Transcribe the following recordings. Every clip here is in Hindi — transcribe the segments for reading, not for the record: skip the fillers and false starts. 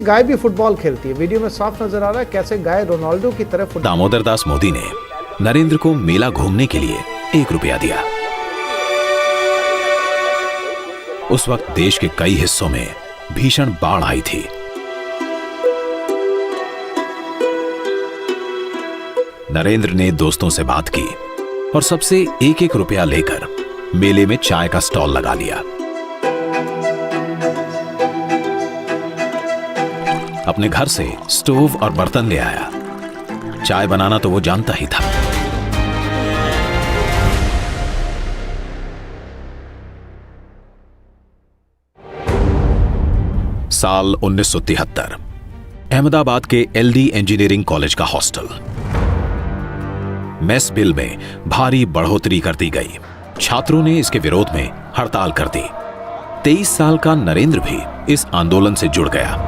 गाय भी फुटबॉल खेलती है। वीडियो में साफ नजर आ रहा है कैसे गाय रोनाल्डो की तरह दामोदर दास मोदी ने नरेंद्र को मेला घूमने के लिए 1 रुपया दिया। उस वक्त देश के कई हिस्सों में भीषण बाढ़ आई थी। नरेंद्र ने दोस्तों से बात की और सबसे 1-1 रुपया लेकर मेले में चाय का स्टॉल लगा लिया। अपने घर से स्टोव और बर्तन ले आया। चाय बनाना तो वो जानता ही था। साल 1973, अहमदाबाद के एलडी इंजीनियरिंग कॉलेज का हॉस्टल। मेस बिल में भारी बढ़ोतरी कर दी गई। छात्रों ने इसके विरोध में हड़ताल कर दी। 23 साल का नरेंद्र भी इस आंदोलन से जुड़ गया।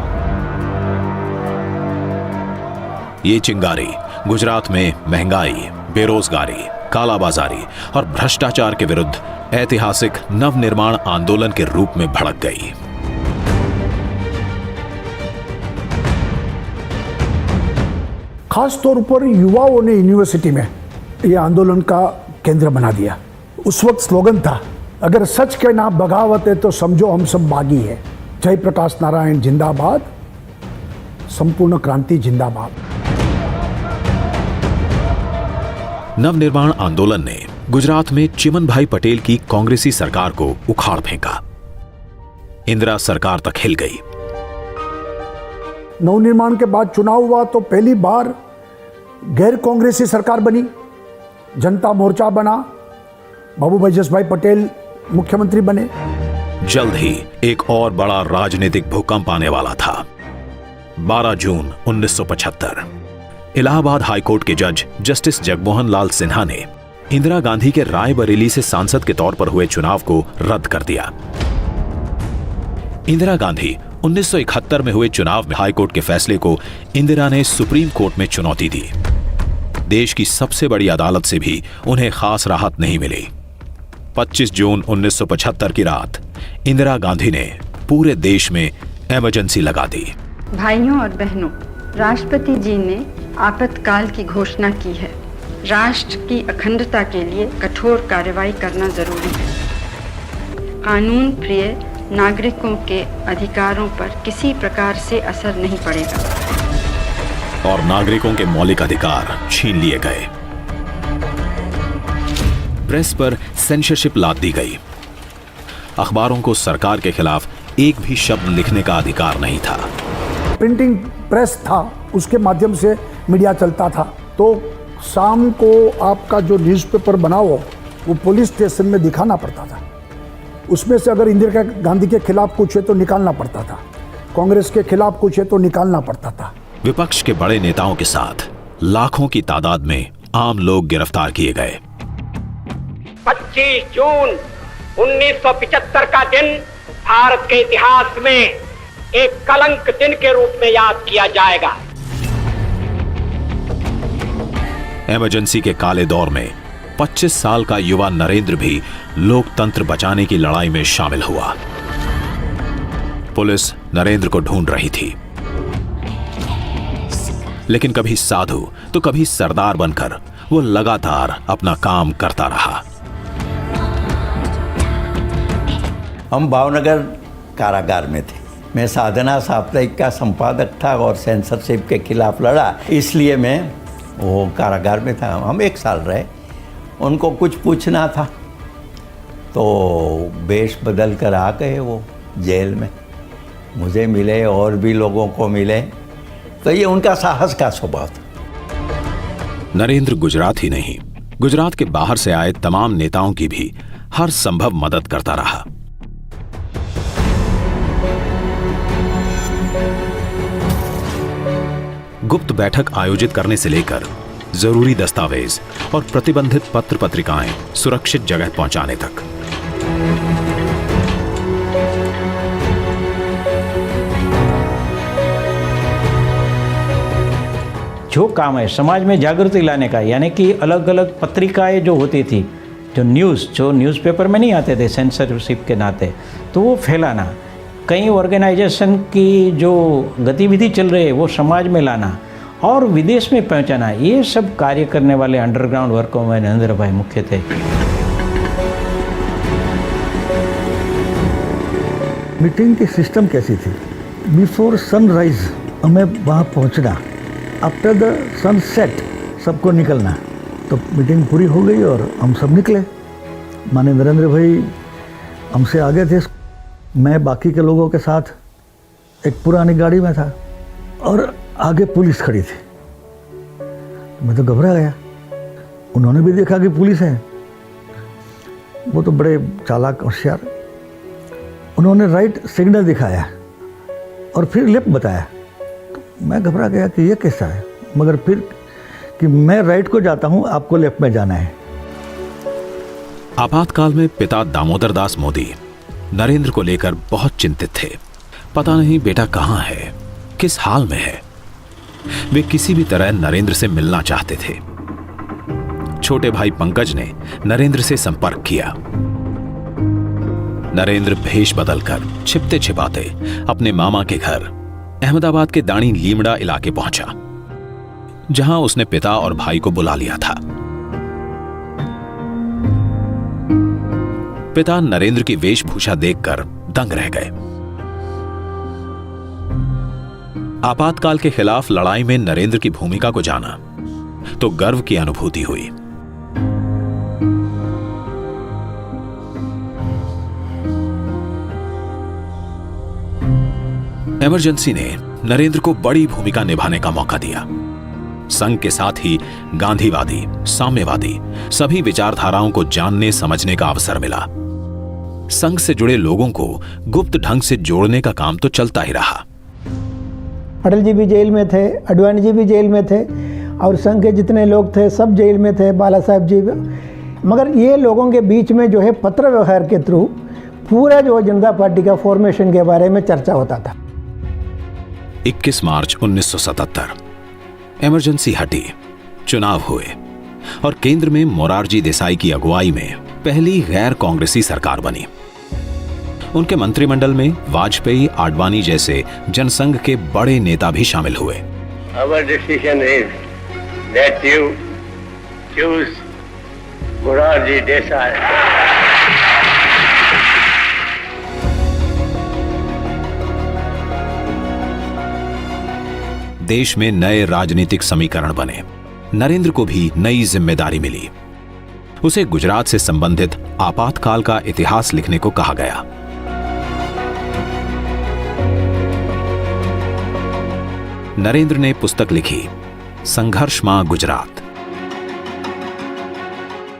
ये चिंगारी गुजरात में महंगाई, बेरोजगारी, कालाबाजारी और भ्रष्टाचार के विरुद्ध ऐतिहासिक नवनिर्माण आंदोलन के रूप में भड़क गई। खास तौर पर युवाओं ने यूनिवर्सिटी में यह आंदोलन का केंद्र बना दिया। उस वक्त स्लोगन था, अगर सच के नाम बगावत है तो समझो हम सब बागी है। जयप्रकाश नारायण जिंदाबाद, संपूर्ण क्रांति जिंदाबाद। नवनिर्माण आंदोलन ने गुजरात में चिमनभाई पटेल की कांग्रेसी सरकार को उखाड़ फेंका। इंदिरा सरकार तक हिल गई। नवनिर्माण के बाद चुनाव हुआ तो पहली बार गैर कांग्रेसी सरकार बनी, जनता मोर्चा बना, बाबूभाई जसभाई पटेल मुख्यमंत्री बने। जल्द ही एक और बड़ा राजनीतिक भूकंप आने वाला था। 12 जून 1975, इलाहाबाद हाईकोर्ट के जज जस्टिस जगमोहन लाल सिन्हा ने इंदिरा गांधी के रायबरेली से सांसद के तौर पर हुए चुनाव को रद्द कर दिया। इंदिरा गांधी 1971 में हुए चुनाव में हाईकोर्ट के फैसले को इंदिरा ने सुप्रीम कोर्ट में चुनौती दी। देश की सबसे बड़ी अदालत से भी उन्हें खास राहत नहीं मिली। 25 जून 1975 की रात इंदिरा गांधी ने पूरे देश में इमरजेंसी लगा दी। भाइयों और बहनों, राष्ट्रपति जी ने आपातकाल की घोषणा की है। राष्ट्र की अखंडता के लिए कठोर कार्रवाई करना जरूरी है। कानून प्रिय नागरिकों के अधिकारों पर किसी प्रकार से असर नहीं पड़ेगा और नागरिकों के मौलिक अधिकार छीन लिए गए। प्रेस पर सेंसरशिप लाद दी गई। अखबारों को सरकार के खिलाफ एक भी शब्द लिखने का अधिकार नहीं था। प्रिंटिंग प्रेस था, उसके माध्यम से मीडिया चलता था। तो शाम को आपका जो न्यूज़पेपर बना हो वो पुलिस स्टेशन में दिखाना पड़ता था। उसमें से अगर इंदिरा गांधी के खिलाफ कुछ है तो निकालना पड़ता था, कांग्रेस के खिलाफ कुछ है तो निकालना पड़ता था। विपक्ष के बड़े नेताओं के साथ लाखों की तादाद में आम लोग गिरफ्तार किए गए। 25 जून 1975 का दिन भारत के इतिहास में एक कलंक दिन के रूप में याद किया जाएगा। इमरजेंसी के काले दौर में 25 साल का युवा नरेंद्र भी लोकतंत्र बचाने की लड़ाई में शामिल हुआ। पुलिस नरेंद्र को ढूंढ रही थी, लेकिन कभी साधु तो कभी सरदार बनकर वो लगातार अपना काम करता रहा। हम भावनगर कारागार में थे। मैं साधना साप्ताहिक का संपादक था और सेंसरशिप के खिलाफ लड़ा, इसलिए मैं वो कारागार में था। हम 1 साल रहे। उनको कुछ पूछना था तो वेश बदल कर आ गए वो जेल में। मुझे मिले और भी लोगों को मिले, तो ये उनका साहस का स्वभाव था। नरेंद्र गुजरात ही नहीं, गुजरात के बाहर से आए तमाम नेताओं की भी हर संभव मदद करता रहा। गुप्त बैठक आयोजित करने से लेकर जरूरी दस्तावेज और प्रतिबंधित पत्र पत्रिकाएं सुरक्षित जगह पहुंचाने तक। जो काम है समाज में जागृति लाने का, यानी कि अलग अलग पत्रिकाएं जो होती थी, जो न्यूज़पेपर में नहीं आते थे सेंसरशिप के नाते, तो वो फैलाना, कई ऑर्गेनाइजेशन की जो गतिविधि चल रही है वो समाज में लाना और विदेश में पहुंचाना, ये सब कार्य करने वाले अंडरग्राउंड वर्कों में नरेंद्र भाई मुख्य थे। मीटिंग की सिस्टम कैसी थी? बिफोर सनराइज हमें वहाँ पहुँचना, आफ्टर द सनसेट सबको निकलना। तो मीटिंग पूरी हो गई और हम सब निकले। माने नरेंद्र भाई हमसे आगे थे, मैं बाकी के लोगों के साथ एक पुरानी गाड़ी में था और आगे पुलिस खड़ी थी। मैं तो घबरा गया। उन्होंने भी देखा कि पुलिस है। वो तो बड़े चालाक होशियार, उन्होंने राइट सिग्नल दिखाया और फिर लेफ्ट बताया। तो मैं घबरा गया कि ये कैसा है, मगर फिर कि मैं राइट को जाता हूँ, आपको लेफ्ट में जाना है। आपातकाल में पिता दामोदर दास मोदी नरेंद्र को लेकर बहुत चिंतित थे। पता नहीं बेटा कहाँ है, किस हाल में है। वे किसी भी तरह नरेंद्र से मिलना चाहते थे। छोटे भाई पंकज ने नरेंद्र से संपर्क किया। नरेंद्र भेष बदलकर छिपते छिपाते अपने मामा के घर अहमदाबाद के दाणी लीमड़ा इलाके पहुंचा, जहां उसने पिता और भाई को बुला लिया था। पिता नरेंद्र की वेशभूषा देखकर दंग रह गए। आपातकाल के खिलाफ लड़ाई में नरेंद्र की भूमिका को जाना तो गर्व की अनुभूति हुई। इमरजेंसी ने नरेंद्र को बड़ी भूमिका निभाने का मौका दिया। संघ के साथ ही गांधीवादी, साम्यवादी सभी विचारधाराओं को जानने समझने का अवसर मिला। संघ से जुड़े लोगों को गुप्त ढंग से जोड़ने का काम तो चलता ही रहा। अटल जी भी जेल में थे, अडवाणी जी भी जेल में थे और संघ के जितने लोग थे सब जेल में थे, बाला साहब जी भी। मगर ये लोगों के बीच में जो है पत्र व्यवहार के थ्रू पूरा जो जनता पार्टी का फॉर्मेशन के बारे में चर्चा होता था। 21 मार्च 1977 इमरजेंसी हटी, चुनाव हुए और केंद्र में मोरारजी देसाई की अगुवाई में पहली गैर कांग्रेसी सरकार बनी। उनके मंत्रिमंडल में वाजपेयी, आडवाणी जैसे जनसंघ के बड़े नेता भी शामिल हुए। Our decision is that you choose Morarji Desai. देश में नए राजनीतिक समीकरण बने। नरेंद्र को भी नई जिम्मेदारी मिली। उसे गुजरात से संबंधित आपातकाल का इतिहास लिखने को कहा गया। नरेंद्र ने पुस्तक लिखी, संघर्ष मां गुजरात।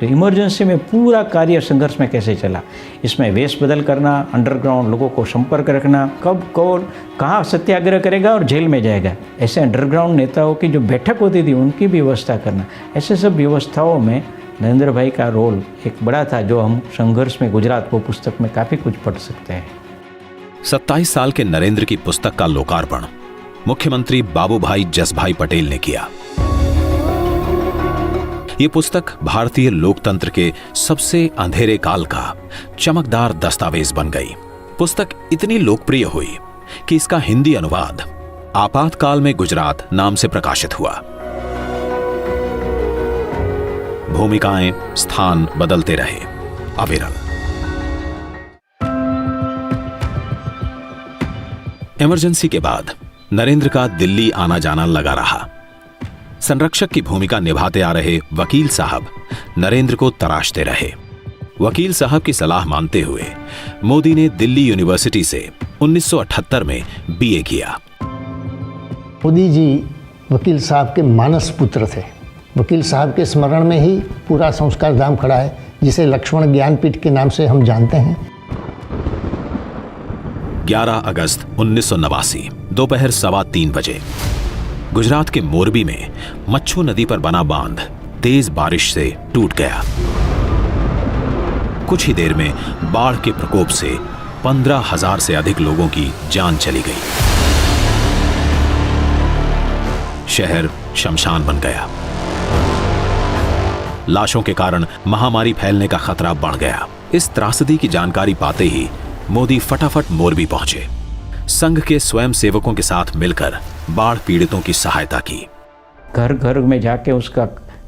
इमरजेंसी में पूरा कार्य संघर्ष में कैसे चला, इसमें वेश बदल करना, अंडरग्राउंड लोगों को संपर्क रखना, कब कौन कहाँ सत्याग्रह करेगा और जेल में जाएगा, ऐसे अंडरग्राउंड नेताओं की जो बैठक होती थी उनकी भी व्यवस्था करना, ऐसे सब व्यवस्थाओं में नरेंद्र भाई का रोल एक बड़ा था, जो हम संघर्ष में गुजरात को पुस्तक में काफ़ी कुछ पढ़ सकते हैं। 27 साल के नरेंद्र की पुस्तक का लोकार्पण मुख्यमंत्री बाबूभाई जसभाई पटेल ने किया। यह पुस्तक भारतीय लोकतंत्र के सबसे अंधेरे काल का चमकदार दस्तावेज बन गई। पुस्तक इतनी लोकप्रिय हुई कि इसका हिंदी अनुवाद आपातकाल में गुजरात नाम से प्रकाशित हुआ। भूमिकाएं, स्थान बदलते रहे, अविरल। इमरजेंसी के बाद नरेंद्र का दिल्ली आना जाना लगा रहा। संरक्षक की भूमिका निभाते आ रहे वकील साहब नरेंद्र को तराशते रहे। वकील साहब की सलाह मानते हुए मोदी ने दिल्ली यूनिवर्सिटी से 1978 में बीए किया। मोदी जी वकील साहब के मानस पुत्र थे। वकील साहब के स्मरण में ही पूरा संस्कार धाम खड़ा है, जिसे लक्ष्मण ज्ञानपीठ के नाम से हम जानते हैं। 11 अगस्त 1989 दोपहर 3:15 बजे गुजरात के मोरबी में मच्छू नदी पर बना बांध तेज बारिश से टूट गया। कुछ ही देर में बाढ़ के प्रकोप से 15,000 से अधिक लोगों की जान चली गई। शहर शमशान बन गया। लाशों के कारण महामारी फैलने का खतरा बढ़ गया। इस त्रासदी की जानकारी पाते ही मोदी फटाफट मोरबी पहुंचे। संघ के स्वयं सेवकों के साथ मिलकर बाढ़ पीड़ितों की सहायता की। घर घर में जाके उसका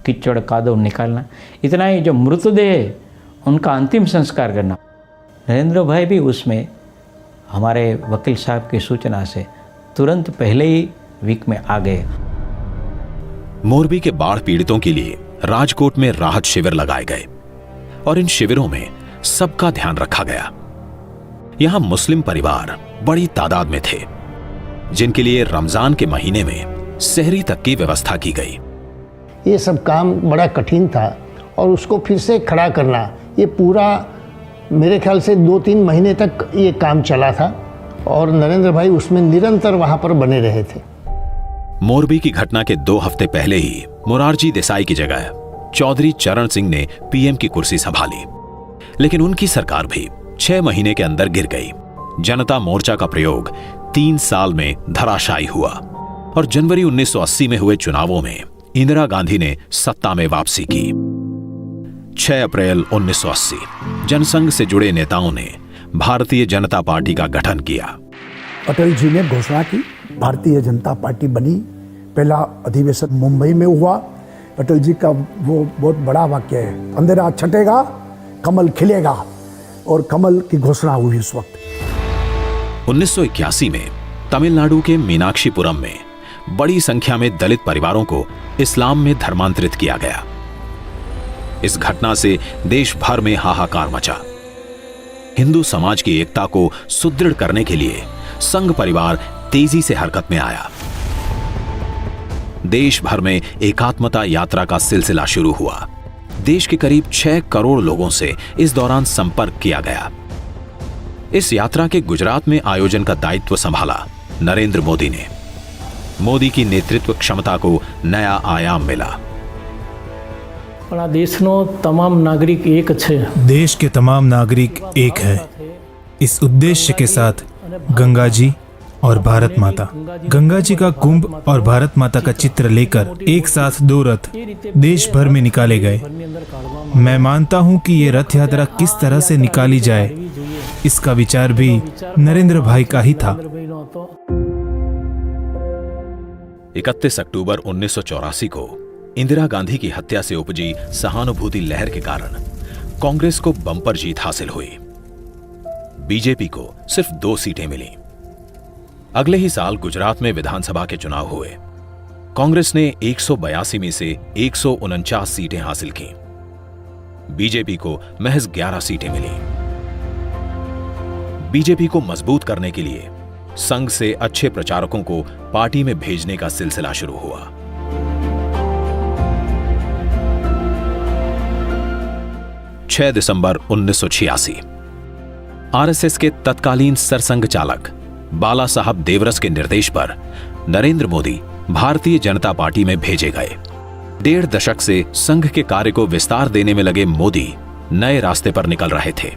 कीचड़ कादव निकालना, इतना ही जो मृतदेह उनका अंतिम संस्कार करना। नरेंद्र भाई भी उसमें हमारे वकील साहब की सूचना से तुरंत पहले ही वीक में आ गए। मोरबी के बाढ़ पीड़ितों के लिए राजकोट में राहत शिविर लगाए गए और इन शिविरों में सबका ध्यान रखा गया। यहां मुस्लिम परिवार बड़ी तादाद में थे, जिनके लिए रमजान के महीने में सहरी तक की व्यवस्था की गई। ये सब काम बड़ा कठिन था और उसको फिर से खड़ा करना, ये पूरा मेरे ख्याल से 2-3 महीने तक ये काम चला था और नरेंद्र भाई उसमें निरंतर वहां पर बने रहे थे। मोरबी की घटना के 2 हफ्ते पहले ही मोरारजी देसाई की जगह चौधरी चरण सिंह ने पीएम की कुर्सी संभाली, लेकिन उनकी सरकार भी 6 महीने के अंदर गिर गई। जनता मोर्चा का प्रयोग 3 साल में धराशायी हुआ और जनवरी 1980 में हुए चुनावों में इंदिरा गांधी ने सत्ता में वापसी की। 6 अप्रैल 1980 जनसंघ से जुड़े नेताओं ने भारतीय जनता पार्टी का गठन किया। अटल जी ने घोषणा की, भारतीय जनता पार्टी बनी। पहला अधिवेशन मुंबई में हुआ। अटल जी का वो बहुत बड़ा वाक्य है, अंधेरा छटेगा कमल खिलेगा, और कमल की घोषणा हुई उस वक्त। 1981 में तमिलनाडु के मीनाक्षीपुरम में बड़ी संख्या में दलित परिवारों को इस्लाम में धर्मांतरित किया गया। इस घटना से देश भर में हाहाकार मचा। हिंदू समाज की एकता को सुदृढ़ करने के लिए संघ परिवार तेजी से हरकत में आया। देश भर में एकात्मता यात्रा का सिलसिला शुरू हुआ। देश के करीब 6 करोड़ लोगों से इस दौरान संपर्क किया गया। इस यात्रा के गुजरात में आयोजन का दायित्व संभाला नरेंद्र मोदी ने। मोदी की नेतृत्व क्षमता को नया आयाम मिला। देशनो तमाम नागरिक एक छे। देश के तमाम नागरिक एक है। इस उद्देश्य के साथ गंगा जी और भारत माता, गंगा जी का कुंभ और भारत माता का चित्र लेकर एक साथ 2 रथ देश भर में निकाले गए। मैं मानता हूं कि ये रथ यात्रा किस तरह से निकाली जाए, इसका विचार भी नरेंद्र भाई का ही था। 31 अक्टूबर 1984 को इंदिरा गांधी की हत्या से उपजी सहानुभूति लहर के कारण कांग्रेस को बम्पर जीत हासिल हुई। बीजेपी को सिर्फ 2 सीटें मिली। अगले ही साल गुजरात में विधानसभा के चुनाव हुए। कांग्रेस ने 182 में से 149 सीटें हासिल की। बीजेपी को महज 11 सीटें मिली। बीजेपी को मजबूत करने के लिए संघ से अच्छे प्रचारकों को पार्टी में भेजने का सिलसिला शुरू हुआ। दिसंबर 1986 आरएसएस के तत्कालीन सरसंघ चालक बाला साहब देवरस के निर्देश पर नरेंद्र मोदी भारतीय जनता पार्टी में भेजे गए। 1.5 दशक से संघ के कार्य को विस्तार देने में लगे मोदी नए रास्ते पर निकल रहे थे।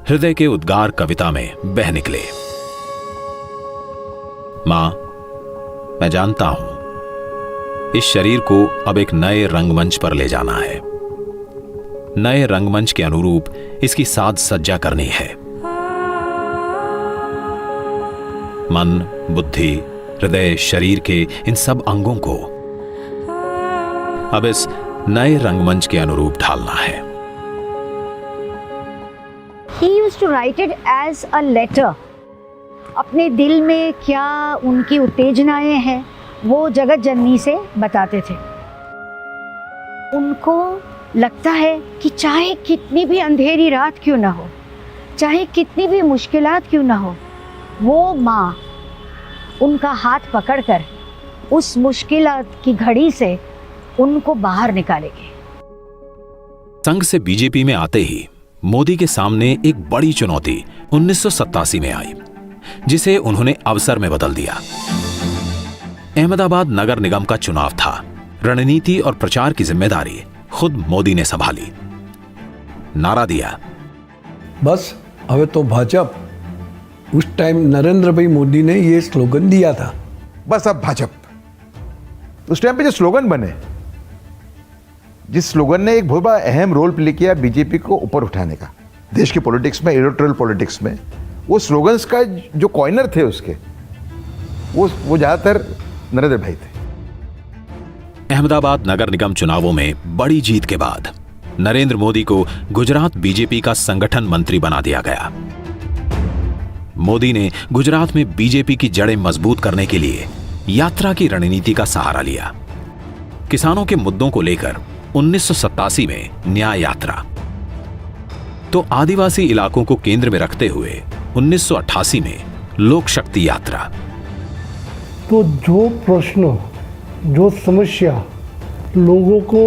हृदय के उद्गार कविता में बह निकले। मां, मैं जानता हूं इस शरीर को अब एक नए रंगमंच पर ले जाना है। नए रंगमंच के अनुरूप इसकी साज सज्जा करनी है। मन, बुद्धि, हृदय, शरीर के इन सब अंगों को अब इस नए रंगमंच के अनुरूप ढालना है। He used to write it as a letter. अपने दिल में क्या उनकी उत्तेजनाएं हैं वो जगत जननी से बताते थे। उनको लगता है कि चाहे कितनी भी अंधेरी रात क्यों ना हो, चाहे कितनी भी मुश्किलात क्यों ना हो, वो माँ उनका हाथ पकड़कर उस मुश्किलात की घड़ी से उनको बाहर निकालेगी। संघ से बीजेपी में आते ही मोदी के सामने एक बड़ी चुनौती 1987 में आई, जिसे उन्होंने अवसर में बदल दिया। अहमदाबाद नगर निगम का चुनाव था। रणनीति और प्रचार की जिम्मेदारी खुद मोदी ने संभाली। नारा दिया, बस हवे तो भाजप। उस टाइम नरेंद्र भाई मोदी ने ये स्लोगन दिया था, बस अब भाजपा। उस टाइम पे जो स्लोगन बने, जिस स्लोगन ने एक बहुत बड़ा अहम रोल प्ले किया बीजेपी को ऊपर उठाने का, देश के पॉलिटिक्स में, इलेक्टोरल पॉलिटिक्स में, वो स्लोगन्स का जो कॉइनर थे उसके, वो ज़्यादातर नरेंद्र भाई थे। अहमदाबाद नगर निगम चुनावों में बड़ी जीत के बाद नरेंद्र मोदी को गुजरात बीजेपी का संगठन मंत्री बना दिया गया। मोदी ने गुजरात में बीजेपी की जड़ें मजबूत करने के लिए यात्रा की रणनीति का सहारा लिया। किसानों के मुद्दों को लेकर 1987 में न्याय यात्रा, तो आदिवासी इलाकों को केंद्र में रखते हुए 1988 में लोक शक्ति यात्रा। तो जो प्रश्न, जो समस्या लोगों को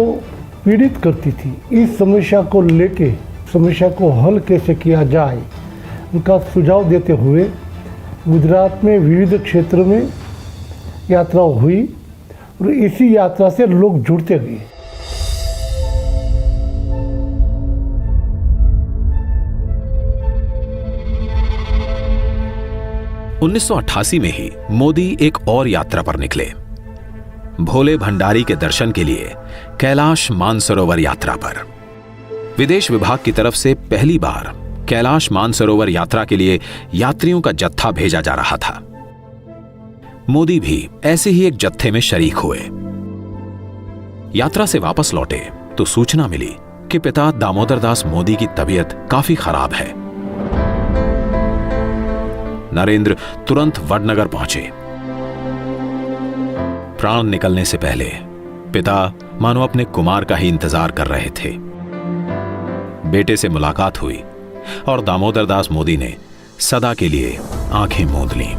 पीड़ित करती थी, इस समस्या को लेके समस्या को हल कैसे किया जाए, उनका सुझाव देते हुए गुजरात में विविध क्षेत्रों में यात्रा हुई और इसी यात्रा से लोग जुड़ते गए। उन्नीस में ही मोदी एक और यात्रा पर निकले, भोले भंडारी के दर्शन के लिए कैलाश मानसरोवर यात्रा पर। विदेश विभाग की तरफ से पहली बार कैलाश मानसरोवर यात्रा के लिए यात्रियों का जत्था भेजा जा रहा था। मोदी भी ऐसे ही एक जत्थे में शरीक हुए। यात्रा से वापस लौटे तो सूचना मिली कि पिता दामोदर दास मोदी की तबीयत काफी खराब है। नरेंद्र तुरंत वडनगर पहुंचे। प्राण निकलने से पहले पिता मानो अपने कुमार का ही इंतजार कर रहे थे। बेटे से मुलाकात हुई और दामोदर दास मोदी ने सदा के लिए आंखें मूंद लीं।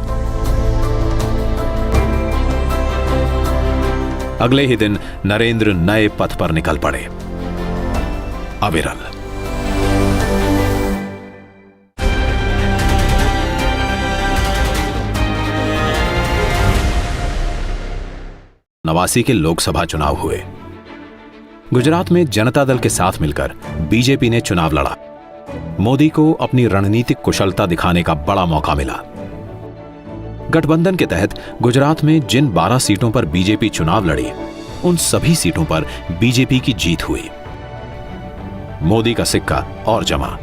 अगले ही दिन नरेंद्र नए पथ पर निकल पड़े, अविरल। नवासी के लोकसभा चुनाव हुए। गुजरात में जनता दल के साथ मिलकर बीजेपी ने चुनाव लड़ा। मोदी को अपनी रणनीतिक कुशलता दिखाने का बड़ा मौका मिला। गठबंधन के तहत गुजरात में जिन 12 सीटों पर बीजेपी चुनाव लड़ी, उन सभी सीटों पर बीजेपी की जीत हुई। मोदी का सिक्का और जमा।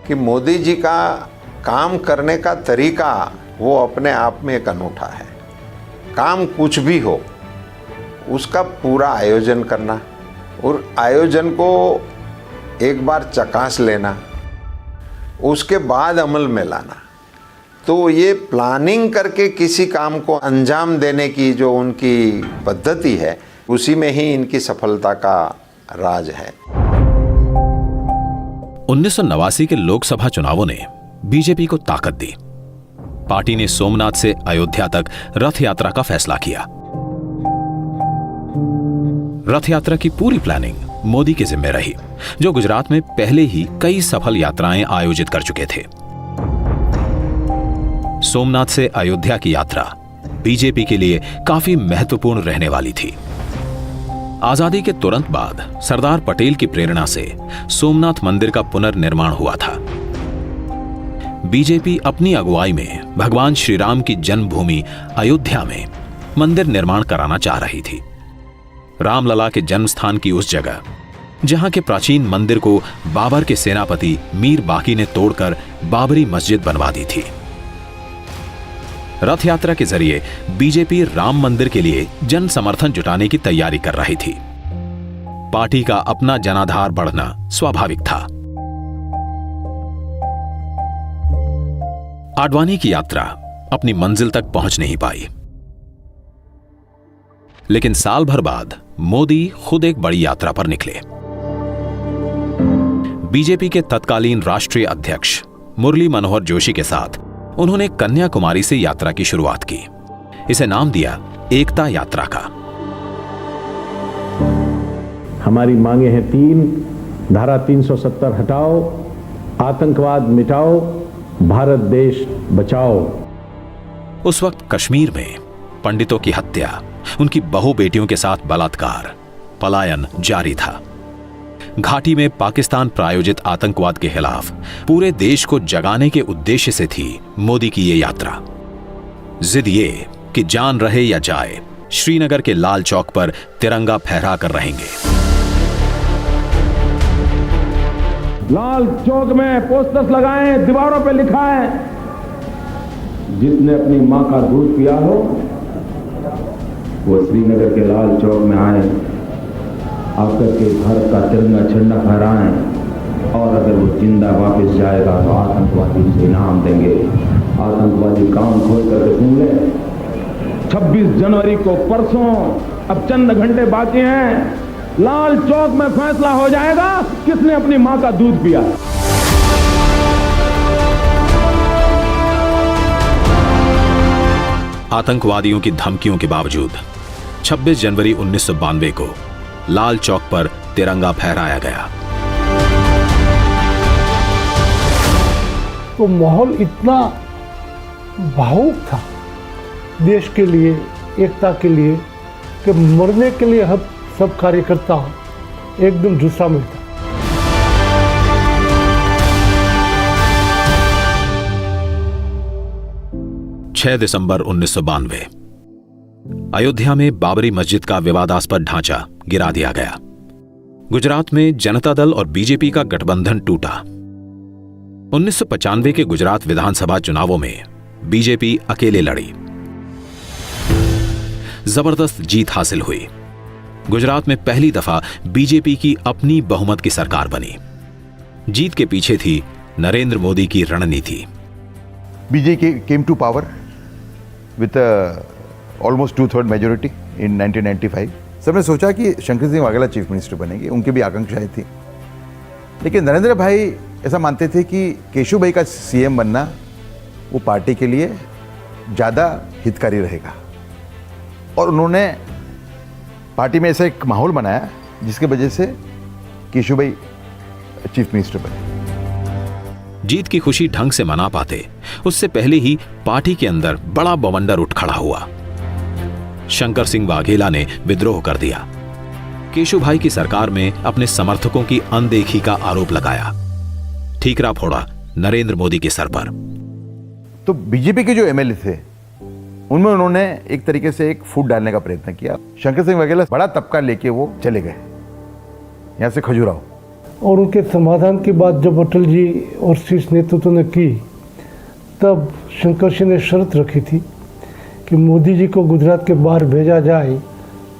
कि मोदी जी का काम करने का तरीका वो अपने आप में एक अनूठा है। काम कुछ भी हो, उसका पूरा आयोजन करना और आयोजन को एक बार चकास लेना, उसके बाद अमल में लाना। तो ये प्लानिंग करके किसी काम को अंजाम देने की जो उनकी पद्धति है, उसी में ही इनकी सफलता का राज है। 1989 के लोकसभा चुनावों ने बीजेपी को ताकत दी। पार्टी ने सोमनाथ से अयोध्या तक रथ यात्रा का फैसला किया। रथ यात्रा की पूरी प्लानिंग मोदी के जिम्मे रही, जो गुजरात में पहले ही कई सफल यात्राएं आयोजित कर चुके थे। सोमनाथ से अयोध्या की यात्रा बीजेपी के लिए काफी महत्वपूर्ण रहने वाली थी। आजादी के तुरंत बाद सरदार पटेल की प्रेरणा से सोमनाथ मंदिर का पुनर्निर्माण हुआ था। बीजेपी अपनी अगुवाई में भगवान श्री राम की जन्मभूमि अयोध्या में मंदिर निर्माण कराना चाह रही थी। रामलला के जन्म स्थान की उस जगह जहां के प्राचीन मंदिर को बाबर के सेनापति मीर बाकी ने तोड़कर बाबरी मस्जिद बनवा दी थी। रथ यात्रा के जरिए बीजेपी राम मंदिर के लिए जन समर्थन जुटाने की तैयारी कर रही थी। पार्टी का अपना जनाधार बढ़ना स्वाभाविक था। आडवाणी की यात्रा अपनी मंजिल तक पहुंच नहीं पाई, लेकिन साल भर बाद मोदी खुद एक बड़ी यात्रा पर निकले। बीजेपी के तत्कालीन राष्ट्रीय अध्यक्ष मुरली मनोहर जोशी के साथ उन्होंने कन्याकुमारी से यात्रा की शुरुआत की। इसे नाम दिया एकता यात्रा का। हमारी मांगे हैं 3, धारा 370 हटाओ, आतंकवाद मिटाओ, भारत देश बचाओ। उस वक्त कश्मीर में पंडितों की हत्या, उनकी बहु बेटियों के साथ बलात्कार, पलायन जारी था। घाटी में पाकिस्तान प्रायोजित आतंकवाद के खिलाफ पूरे देश को जगाने के उद्देश्य से थी मोदी की ये यात्रा। जिद ये कि जान रहे या जाए, श्रीनगर के लाल चौक पर तिरंगा फहरा कर रहेंगे। लाल चौक में पोस्टर्स लगाएं, दीवारों पे लिखा है, जिसने अपनी मां का दूध पिया हो वो श्रीनगर के लाल चौक में आए, आकर के भारत का तिरंगा झंडा फहराएं, और अगर वो जिंदा वापस जाएगा तो आतंकवादी से इनाम देंगे। आतंकवादी कान खोल करके सुन ले, 26 जनवरी को परसों, अब चंद घंटे बाकी हैं, लाल चौक में फैसला हो जाएगा किसने अपनी मां का दूध पिया। आतंकवादियों की धमकियों के बावजूद 26 जनवरी 1992 को लाल चौक पर तिरंगा फहराया गया। तो माहौल इतना भावुक था देश के लिए, एकता के लिए, कि मरने के लिए हम सब कार्यकर्ता एकदम जुस्सा में था। दिसंबर 1992 अयोध्या में बाबरी मस्जिद का विवादास्पद ढांचा गिरा दिया गया। गुजरात में जनता दल और बीजेपी का गठबंधन टूटा। 1995 के गुजरात विधानसभा चुनावों में बीजेपी अकेले लड़ी। जबरदस्त जीत हासिल हुई। गुजरात में पहली दफा बीजेपी की अपनी बहुमत की सरकार बनी। जीत के पीछे थी नरेंद्र मोदी की रणनीति। BJP came to power with almost 2/3 majority in 1995. सबने सोचा कि शंकर सिंह वाघेला चीफ मिनिस्टर बनेंगे, उनकी भी आकांक्षाएं थी। लेकिन नरेंद्र भाई ऐसा मानते थे कि केशुभाई का सीएम बनना वो पार्टी के लिए ज़्यादा हितकारी रहेगा, और उन्होंने पार्टी में ऐसा एक माहौल बनाया जिसके वजह से केशुभाई चीफ मिनिस्टर बने। जीत की खुशी ढंग से मना पाते उससे पहले ही पार्टी के अंदर बड़ा बवंडर उठ खड़ा हुआ। शंकर सिंह वाघेला ने विद्रोह कर दिया। केशुभाई की सरकार में अपने समर्थकों की अनदेखी का आरोप लगाया। ठीकरा फोड़ा नरेंद्र मोदी के सर पर। तो बीजेपी के जो एमएलए थे उनमें उन्होंने एक तरीके से एक फूट डालने का प्रयत्न किया। शंकर सिंह वाघेला बड़ा तबका लेके वो चले गए यहां से खजुराहो, और उनके समाधान की बात जब अटल जी और शीर्ष नेतृत्व ने की, तब शंकर सिंह ने शर्त रखी थी कि मोदी जी को गुजरात के बाहर भेजा जाए,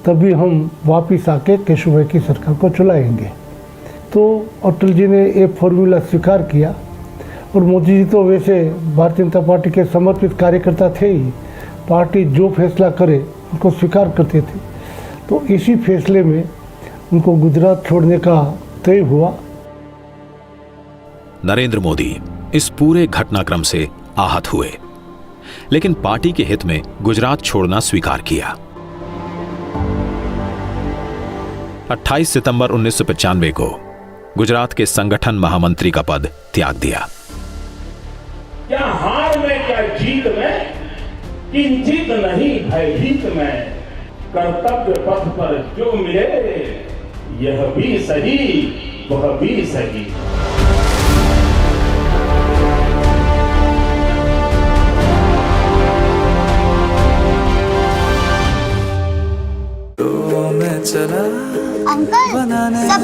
तभी हम वापस आके केशुभाई की सरकार को चलाएंगे। तो अटल जी ने ये फॉर्मूला स्वीकार किया, और मोदी जी तो वैसे भारतीय जनता पार्टी के समर्पित कार्यकर्ता थे ही, पार्टी जो फैसला करे उनको स्वीकार करते थे। तो इसी फैसले में उनको गुजरात छोड़ने का तय हुआ। नरेंद्र मोदी इस पूरे घटनाक्रम से आहत हुए, लेकिन पार्टी के हित में गुजरात छोड़ना स्वीकार किया। 28 सितंबर 1995 को गुजरात के संगठन महामंत्री का पद त्याग दिया। क्या हार में, क्या जीत में, किंचित नहीं भयभीत में, कर्तव्य पथ पर जो मिले यह भी सही वह भी सही। अंकल, सब